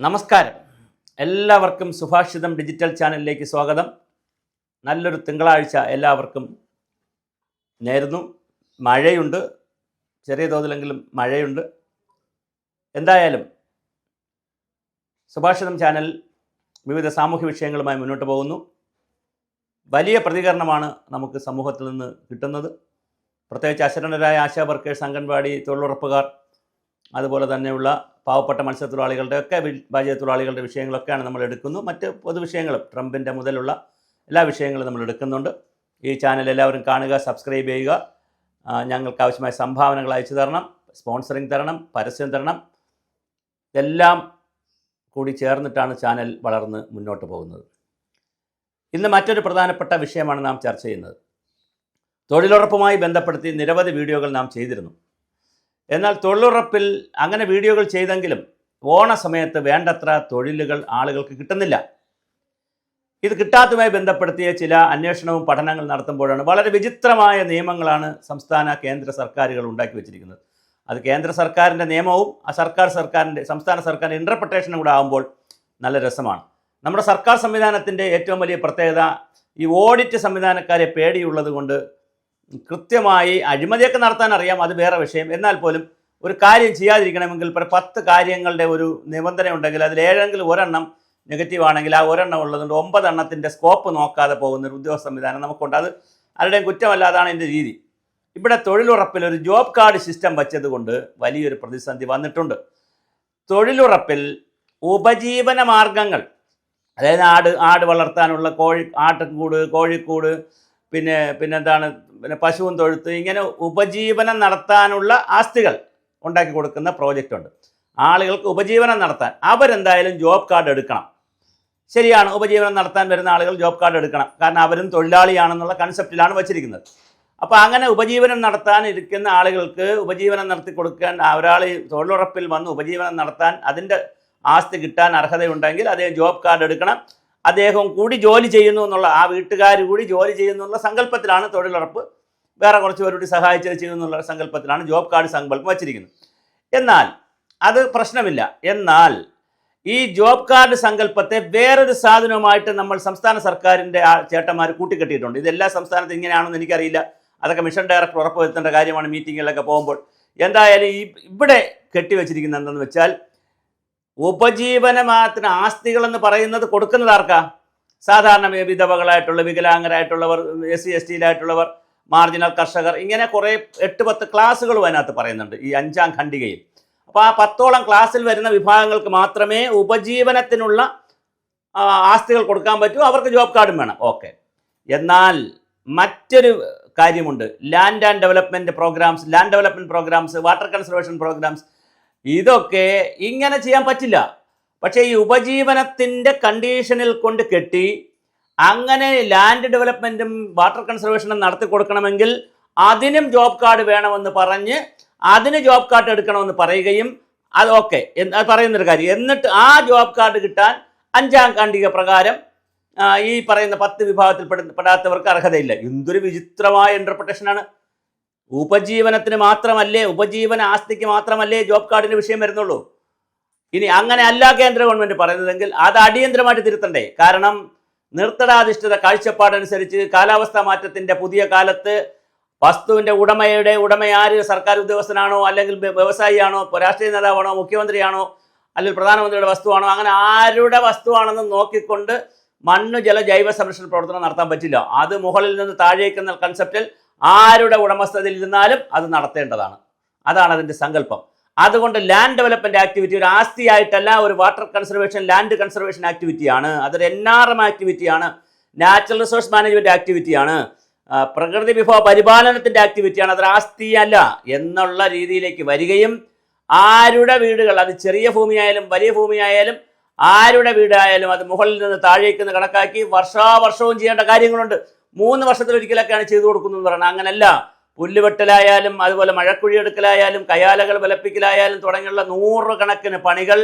നമസ്കാരം. എല്ലാവർക്കും സുഭാഷിതം ഡിജിറ്റൽ ചാനലിലേക്ക് സ്വാഗതം. നല്ലൊരു തിങ്കളാഴ്ച എല്ലാവർക്കും നേരുന്നു. മഴയുണ്ട്, ചെറിയ തോതിലെങ്കിലും മഴയുണ്ട്. എന്തായാലും സുഭാഷിതം ചാനൽ വിവിധ സാമൂഹ്യ വിഷയങ്ങളുമായി മുന്നോട്ട് പോകുന്നു. വലിയ പ്രതികരണമാണ് നമുക്ക് സമൂഹത്തിൽ നിന്ന് കിട്ടുന്നത്. പ്രത്യേകിച്ച് അശരണരായ ആശാ വർക്കേഴ്സ്, അംഗൻവാടി തൊഴിലുറപ്പുകാർ, അതുപോലെ തന്നെയുള്ള പാവപ്പെട്ട മത്സ്യത്തൊഴിലാളികളുടെ ഒക്കെ പാചകത്തൊഴിലാളികളുടെ വിഷയങ്ങളൊക്കെയാണ് നമ്മൾ എടുക്കുന്നു. മറ്റ് പൊതുവിഷയങ്ങളും ട്രംപിൻ്റെ മുതലുള്ള എല്ലാ വിഷയങ്ങളും നമ്മൾ എടുക്കുന്നുണ്ട്. ഈ ചാനൽ എല്ലാവരും കാണുക, സബ്സ്ക്രൈബ് ചെയ്യുക. ഞങ്ങൾക്ക് ആവശ്യമായ സംഭാവനകൾ അയച്ചു തരണം, സ്പോൺസറിങ് തരണം, പരസ്യം തരണം. ഇതെല്ലാം കൂടി ചേർന്നിട്ടാണ് ചാനൽ വളർന്ന് മുന്നോട്ട് പോകുന്നത്. ഇന്ന് മറ്റൊരു പ്രധാനപ്പെട്ട വിഷയമാണ് നാം ചർച്ച ചെയ്യുന്നത്. തൊഴിലുറപ്പുമായി ബന്ധപ്പെടുത്തി നിരവധി വീഡിയോകൾ നാം ചെയ്തിരുന്നു. എന്നാൽ തൊഴിലുറപ്പിൽ അങ്ങനെ വീഡിയോകൾ ചെയ്തെങ്കിലും ഓണ സമയത്ത് വേണ്ടത്ര തൊഴിലുകൾ ആളുകൾക്ക് കിട്ടുന്നില്ല. ഇത് കിട്ടാത്തതുമായി ബന്ധപ്പെടുത്തിയ ചില അന്വേഷണവും പഠനങ്ങൾ നടത്തുമ്പോഴാണ് വളരെ വിചിത്രമായ നിയമങ്ങളാണ് സംസ്ഥാന കേന്ദ്ര സർക്കാരുകൾ ഉണ്ടാക്കി വെച്ചിരിക്കുന്നത്. അത് കേന്ദ്ര സർക്കാരിൻ്റെ നിയമവും സംസ്ഥാന സർക്കാരിൻ്റെ ഇൻ്റർപ്രിട്ടേഷനും കൂടെ ആകുമ്പോൾ നല്ല രസമാണ്. നമ്മുടെ സർക്കാർ സംവിധാനത്തിൻ്റെ ഏറ്റവും വലിയ പ്രത്യേകത ഈ ഓഡിറ്റ് സംവിധാനക്കാരെ പേടിയുള്ളത് കൊണ്ട് കൃത്യമായി അഴിമതിയൊക്കെ നടത്താൻ അറിയാം, അത് വേറെ വിഷയം. എന്നാൽ പോലും ഒരു കാര്യം ചെയ്യാതിരിക്കണമെങ്കിൽ 10 കാര്യങ്ങളുടെ ഒരു നിബന്ധന ഉണ്ടെങ്കിൽ അതിൽ ഏതെങ്കിലും ഒരെണ്ണം നെഗറ്റീവ് ആണെങ്കിൽ ആ ഒരെണ്ണം ഉള്ളതുകൊണ്ട് 9 എണ്ണത്തിൻ്റെ സ്കോപ്പ് നോക്കാതെ പോകുന്നൊരു ഉദ്യോഗ സംവിധാനം നമുക്കുണ്ട്. അത് ആരുടെയും കുറ്റമല്ലാതാണ് എൻ്റെ രീതി. ഇവിടെ തൊഴിലുറപ്പിൽ ഒരു ജോബ് കാർഡ് സിസ്റ്റം വച്ചതുകൊണ്ട് വലിയൊരു പ്രതിസന്ധി വന്നിട്ടുണ്ട്. തൊഴിലുറപ്പിൽ ഉപജീവന മാർഗങ്ങൾ, അതായത് ആട് വളർത്താനുള്ള ആട്ടിൻകൂട്, കോഴിക്കൂട്, പിന്നെന്താണ് പശുവും തൊഴുത്ത്, ഇങ്ങനെ ഉപജീവനം നടത്താനുള്ള ആസ്തികൾ ഉണ്ടാക്കി കൊടുക്കുന്ന പ്രോജക്റ്റ് ഉണ്ട്. ആളുകൾക്ക് ഉപജീവനം നടത്താൻ അവരെന്തായാലും ജോബ് കാർഡ് എടുക്കണം. ശരിയാണ്, ഉപജീവനം നടത്താൻ വരുന്ന ആളുകൾ ജോബ് കാർഡ് എടുക്കണം. കാരണം അവരും തൊഴിലാളിയാണെന്നുള്ള കൺസെപ്റ്റിലാണ് വച്ചിരിക്കുന്നത്. അപ്പോൾ അങ്ങനെ ഉപജീവനം നടത്താൻ ഇരിക്കുന്ന ആളുകൾക്ക് ഉപജീവനം നടത്തി കൊടുക്കാൻ ഒരാൾ തൊഴിലുറപ്പിൽ വന്ന് ഉപജീവനം നടത്താൻ അതിൻ്റെ ആസ്തി കിട്ടാൻ അർഹതയുണ്ടെങ്കിൽ അദ്ദേഹം ജോബ് കാർഡ് എടുക്കണം. അദ്ദേഹം കൂടി ജോലി ചെയ്യുന്നു എന്നുള്ള, ആ വീട്ടുകാർ കൂടി ജോലി ചെയ്യുന്നു എന്നുള്ള സങ്കല്പത്തിലാണ് തൊഴിലുറപ്പ്, വേറെ കുറച്ച് പേരോട് സഹായിച്ചത് ചെയ്യുന്നുള്ള സങ്കല്പത്തിലാണ് ജോബ് കാർഡ് സങ്കല്പം വച്ചിരിക്കുന്നത്. എന്നാൽ അത് പ്രശ്നമില്ല. എന്നാൽ ഈ ജോബ് കാർഡ് സങ്കല്പത്തെ വേറൊരു സാധനവുമായിട്ട് നമ്മൾ സംസ്ഥാന സർക്കാരിൻ്റെ ചേട്ടന്മാർ കൂട്ടിക്കെട്ടിയിട്ടുണ്ട്. ഇതെല്ലാ സംസ്ഥാനത്തും ഇങ്ങനെയാണെന്ന് എനിക്കറിയില്ല. അതൊക്കെ മിഷൻ ഡയറക്ടർ ഉറപ്പുവരുത്തേണ്ട കാര്യമാണ് മീറ്റിങ്ങിലൊക്കെ പോകുമ്പോൾ. എന്തായാലും ഇവിടെ കെട്ടിവെച്ചിരിക്കുന്നത് എന്തെന്ന് വെച്ചാൽ, ഉപജീവനത്തിന് ആസ്തികളെന്ന് പറയുന്നത് കൊടുക്കുന്നത് ആർക്കാ? സാധാരണ വിധവകളായിട്ടുള്ള, വികലാംഗരായിട്ടുള്ളവർ, SC ST മാർജിനൽ കർഷകർ, ഇങ്ങനെ കുറേ 8-10 ക്ലാസ്സുകളും അതിനകത്ത് പറയുന്നുണ്ട് ഈ 5ാം ഖണ്ഡികയിൽ. അപ്പോൾ ആ 10ഓളം ക്ലാസ്സിൽ വരുന്ന വിഭാഗങ്ങൾക്ക് മാത്രമേ ഉപജീവനത്തിനുള്ള ആസ്തികൾ കൊടുക്കാൻ പറ്റൂ. അവർക്ക് ജോബ് കാർഡും വേണം. ഓക്കെ. എന്നാൽ മറ്റൊരു കാര്യമുണ്ട്. Land development programs, water conservation programs, ഇതൊക്കെ ഇങ്ങനെ ചെയ്യാൻ പറ്റില്ല. പക്ഷേ ഈ ഉപജീവനത്തിൻ്റെ കണ്ടീഷനിൽ കൊണ്ട് കെട്ടി അങ്ങനെ ലാൻഡ് ഡെവലപ്മെൻറ്റും വാട്ടർ കൺസർവേഷനും നടത്തി കൊടുക്കണമെങ്കിൽ അതിനും ജോബ് കാർഡ് വേണമെന്ന് പറഞ്ഞ് അതിന് ജോബ് കാർഡ് എടുക്കണമെന്ന് പറയുകയും, അത് ഓക്കെ പറയുന്നൊരു കാര്യം. എന്നിട്ട് ആ ജോബ് കാർഡ് കിട്ടാൻ 5ാം ഖണ്ഡിക പ്രകാരം ഈ പറയുന്ന 10 വിഭാഗത്തിൽ പെടാത്തവർക്ക് അർഹതയില്ല. എന്തൊരു വിചിത്രമായ ഇൻ്റർപ്രിട്ടേഷനാണ്. ഉപജീവനത്തിന് മാത്രമല്ലേ, ഉപജീവന ആസ്തിക്ക് മാത്രമല്ലേ ജോബ് കാർഡിൻ്റെ വിഷയം വരുന്നുള്ളൂ. ഇനി അങ്ങനെ അല്ല കേന്ദ്ര ഗവൺമെൻറ് പറയുന്നതെങ്കിൽ അത് അടിയന്തരമായിട്ട് തിരുത്തണ്ടേ? കാരണം നിർത്തടാധിഷ്ഠിത കാഴ്ചപ്പാടനുസരിച്ച് കാലാവസ്ഥാ മാറ്റത്തിൻ്റെ പുതിയ കാലത്ത് വസ്തുവിൻ്റെ ഉടമയാര്, സർക്കാർ ഉദ്യോഗസ്ഥനാണോ, അല്ലെങ്കിൽ വ്യവസായിയാണോ, രാഷ്ട്രീയ നേതാവാണോ, മുഖ്യമന്ത്രിയാണോ, അല്ലെങ്കിൽ പ്രധാനമന്ത്രിയുടെ വസ്തുവാണോ, അങ്ങനെ ആരുടെ വസ്തുവാണെന്ന് നോക്കിക്കൊണ്ട് മണ്ണ് ജല ജൈവ സംരക്ഷണ പ്രവർത്തനം നടത്താൻ പറ്റില്ല. അത് മുകളിൽ നിന്ന് താഴേക്കെന്ന കൺസെപ്റ്റിൽ ആരുടെ ഉടമസ്ഥതയിൽ ഇരുന്നാലും അത് നടത്തേണ്ടതാണ്. അതാണ് അതിൻ്റെ സങ്കല്പം. അതുകൊണ്ട് ലാൻഡ് ഡെവലപ്മെൻറ്റ് ആക്ടിവിറ്റി ഒരു ആസ്തിയായിട്ടല്ല, ഒരു വാട്ടർ കൺസർവേഷൻ, ലാൻഡ് കൺസർവേഷൻ ആക്ടിവിറ്റിയാണ്. അതൊരു NRM ആക്ടിവിറ്റിയാണ്, നാച്ചുറൽ റിസോഴ്സ് മാനേജ്മെൻറ്റ് ആക്ടിവിറ്റിയാണ്, പ്രകൃതി വിഭവ പരിപാലനത്തിൻ്റെ ആക്ടിവിറ്റിയാണ്. അതൊരു ആസ്തിയല്ല എന്നുള്ള രീതിയിലേക്ക് വരികയും ആരുടെ വീടുകൾ, അത് ചെറിയ ഭൂമിയായാലും വലിയ ഭൂമിയായാലും ആരുടെ വീടായാലും അത് മുകളിൽ നിന്ന് താഴേക്ക് കണക്കാക്കി വർഷാവർഷവും ചെയ്യേണ്ട കാര്യങ്ങളുണ്ട്. 3 വർഷത്തിലൊരിക്കലൊക്കെയാണ് ചെയ്തു കൊടുക്കുന്നതെന്ന് പറയുന്നത്. അങ്ങനല്ല. പുല്ലുവെട്ടലായാലും അതുപോലെ മഴക്കുഴിയെടുക്കലായാലും കയാലകൾ ബലപ്പിക്കലായാലും തുടങ്ങിയുള്ള 100 കണക്കിന് പണികൾ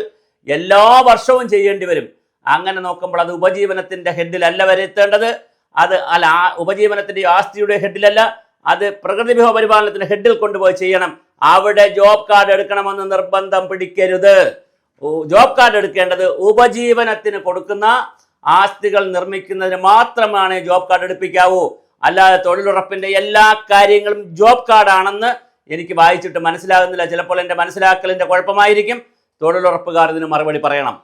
എല്ലാ വർഷവും ചെയ്യേണ്ടി വരും. അങ്ങനെ നോക്കുമ്പോൾ അത് ഉപജീവനത്തിൻ്റെ ഹെഡിലല്ല വരുത്തേണ്ടത്. അത് അല്ല, ഉപജീവനത്തിൻ്റെ ആസ്തിയുടെ ഹെഡിലല്ല, അത് പ്രകൃതി വിഭവ പരിപാലനത്തിൻ്റെ ഹെഡിൽ കൊണ്ടുപോയി ചെയ്യണം. അവിടെ ജോബ് കാർഡ് എടുക്കണമെന്ന് നിർബന്ധം പിടിക്കരുത്. ജോബ് കാർഡ് എടുക്കേണ്ടത് ഉപജീവനത്തിന് കൊടുക്കുന്ന ആസ്തികൾ നിർമ്മിക്കുന്നതിന് മാത്രമാണ് ജോബ് കാർഡ് എടുപ്പിക്കാവൂ. അല്ലാതെ തൊഴിലുറപ്പിന്റെ എല്ലാ കാര്യങ്ങളും ജോബ് കാർഡാണെന്ന് എനിക്ക് വായിച്ചിട്ട് മനസ്സിലാകുന്നില്ല. ചിലപ്പോൾ എൻ്റെ മനസ്സിലാക്കലിൻ്റെ കുഴപ്പമായിരിക്കും. തൊഴിലുറപ്പുകാർ ഇതിന് മറുപടി പറയണം.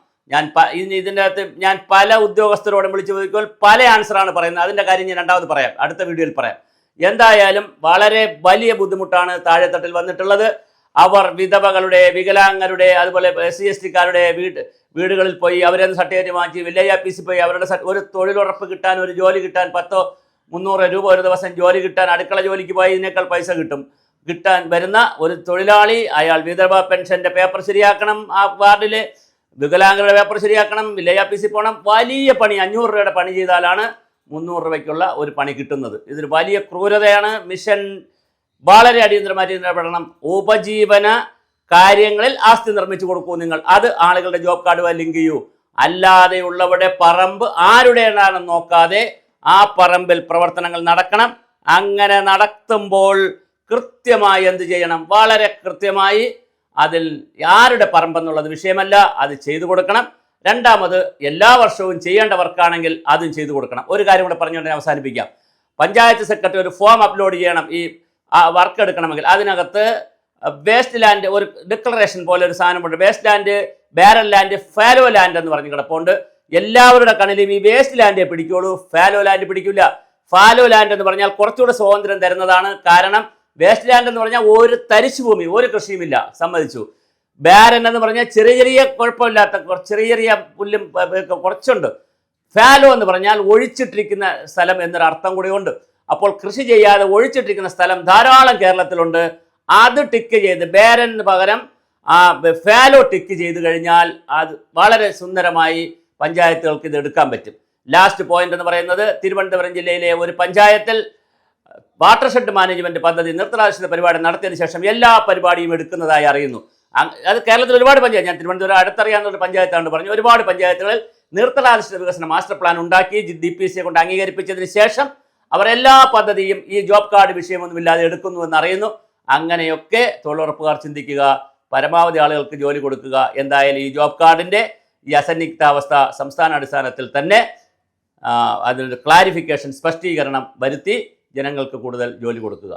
ഇതിൻ്റെ അകത്ത് ഞാൻ പല ഉദ്യോഗസ്ഥരോടും വിളിച്ചു ചോദിക്കുമ്പോൾ പല ആൻസറാണ് പറയുന്നത്. അതിൻ്റെ കാര്യം ഞാൻ രണ്ടാമത് പറയാം, അടുത്ത വീഡിയോയിൽ പറയാം. എന്തായാലും വളരെ വലിയ ബുദ്ധിമുട്ടാണ് താഴെത്തട്ടിൽ വന്നിട്ടുള്ളത്. അവർ വിധവകളുടെ, വികലാംഗരുടെ, അതുപോലെ SC/ST-കാരുടെ വീടുകളിൽ പോയി അവരെ സർട്ടിഫിക്കറ്റ് വാങ്ങിച്ച് വില്ലേജ് ഓഫീസിൽ പോയി അവരുടെ ഒരു തൊഴിലുറപ്പ് കിട്ടാൻ, ഒരു ജോലി കിട്ടാൻ 100-300 രൂപ ഒരു ദിവസം ജോലി കിട്ടാൻ, അടുക്കള ജോലിക്ക് പോയി ഇതിനേക്കാൾ പൈസ കിട്ടാൻ വരുന്ന ഒരു തൊഴിലാളി, അയാൾ വിധവ പെൻഷൻ്റെ പേപ്പർ ശരിയാക്കണം, ആ വാർഡിലെ വികലാംഗരുടെ പേപ്പർ ശരിയാക്കണം, വില്ലേജ് ഓഫീസിൽ പോകണം. വലിയ പണി, 500 രൂപയുടെ പണി ചെയ്താലാണ് 300 രൂപയ്ക്കുള്ള ഒരു പണി കിട്ടുന്നത്. ഇതൊരു വലിയ ക്രൂരതയാണ്. മിഷൻ വളരെ അടിയന്തരമായിട്ട് ഇടപെടണം. ഉപജീവന കാര്യങ്ങളിൽ ആസ്തി നിർമ്മിച്ചു കൊടുക്കൂ നിങ്ങൾ. അത് ആളുകളുടെ ജോബ് കാർഡുമായി ലിങ്ക് ചെയ്യൂ. അല്ലാതെയുള്ളവരുടെ പറമ്പ് ആരുടേതാണെന്ന് നോക്കാതെ ആ പറമ്പിൽ പ്രവർത്തനങ്ങൾ നടക്കണം. അങ്ങനെ നടത്തുമ്പോൾ കൃത്യമായി എന്ത് ചെയ്യണം? വളരെ കൃത്യമായി അതിൽ ആരുടെ പറമ്പെന്നുള്ളത് വിഷയമല്ല, അത് ചെയ്തു കൊടുക്കണം. രണ്ടാമത്, എല്ലാ വർഷവും ചെയ്യേണ്ട വർക്കാണെങ്കിൽ അതും ചെയ്തു കൊടുക്കണം. ഒരു കാര്യം കൂടെ പറഞ്ഞുകൊണ്ട് അവസാനിപ്പിക്കാം. പഞ്ചായത്ത് സെക്രട്ടറി ഒരു ഫോം അപ്ലോഡ് ചെയ്യണം ഈ വർക്ക് എടുക്കണമെങ്കിൽ. അതിനകത്ത് വേസ്റ്റ് ലാൻഡ് ഒരു ഡിക്ലറേഷൻ പോലെ ഒരു സാധനമുണ്ട്. Waste land, barrel land, fallow land എന്ന് പറഞ്ഞ് കിടപ്പുണ്ട്. എല്ലാവരുടെ കണ്ണിലും ഈ വേസ്റ്റ് ലാൻഡേ പിടിക്കുള്ളൂ, ഫാലോ ലാൻഡ് പിടിക്കില്ല. ഫാലോ ലാൻഡ് എന്ന് പറഞ്ഞാൽ കുറച്ചുകൂടെ സ്വാതന്ത്ര്യം തരുന്നതാണ്. കാരണം വേസ്റ്റ് ലാൻഡ് എന്ന് പറഞ്ഞാൽ ഒരു തരിശു ഭൂമി, ഒരു കൃഷിയുമില്ല, സമ്മതിച്ചു. ബാരൻ എന്ന് പറഞ്ഞാൽ ചെറിയ ചെറിയ കുഴപ്പമില്ലാത്ത ചെറിയ പുല്ലും കുറച്ചുണ്ട്. ഫാലോ എന്ന് പറഞ്ഞാൽ ഒഴിച്ചിട്ടിരിക്കുന്ന സ്ഥലം എന്നൊരു അർത്ഥം കൂടിയുണ്ട്. അപ്പോൾ കൃഷി ചെയ്യാതെ ഒഴിച്ചിട്ടിരിക്കുന്ന സ്ഥലം ധാരാളം കേരളത്തിലുണ്ട്. അത് ടിക്ക് ചെയ്ത് ബാരന് പകരം ഫാലോ ടിക്ക് ചെയ്ത് കഴിഞ്ഞാൽ അത് വളരെ സുന്ദരമായി പഞ്ചായത്തുകൾക്ക് ഇത് എടുക്കാൻ പറ്റും. ലാസ്റ്റ് പോയിന്റ് എന്ന് പറയുന്നത്, തിരുവനന്തപുരം ജില്ലയിലെ ഒരു പഞ്ചായത്തിൽ വാട്ടർഷെഡ് മാനേജ്മെന്റ് പദ്ധതി നിർത്തലാശിത പരിപാടി നടത്തിയതിനു ശേഷം എല്ലാ പരിപാടിയും എടുക്കുന്നതായി അറിയുന്നു. അത് കേരളത്തിൽ ഒരുപാട് പഞ്ചായത്ത്, ഞാൻ തിരുവനന്തപുരം അടുത്തറിയാവുന്ന ഒരു പഞ്ചായത്താണ് പറഞ്ഞു, ഒരുപാട് പഞ്ചായത്തുകളിൽ നിർത്തലാശിത വികസന മാസ്റ്റർ പ്ലാൻ ഉണ്ടാക്കി DPC കൊണ്ട് അംഗീകരിപ്പിച്ചതിന് ശേഷം അവർ എല്ലാ പദ്ധതിയും ഈ ജോബ് കാർഡ് വിഷയമൊന്നുമില്ലാതെ എടുക്കുന്നുവെന്ന് അറിയുന്നു. അങ്ങനെയൊക്കെ തൊഴിലുറപ്പുകാർ ചിന്തിക്കുക, പരമാവധി ആളുകൾക്ക് ജോലി കൊടുക്കുക. എന്തായാലും ഈ ജോബ് കാർഡിൻ്റെ ഈ അസന്നിഗ്ധാവസ്ഥ സംസ്ഥാന അടിസ്ഥാനത്തിൽ തന്നെ അതിനൊരു ക്ലാരിഫിക്കേഷൻ, സ്പഷ്ടീകരണം വരുത്തി ജനങ്ങൾക്ക് കൂടുതൽ ജോലി കൊടുക്കുക.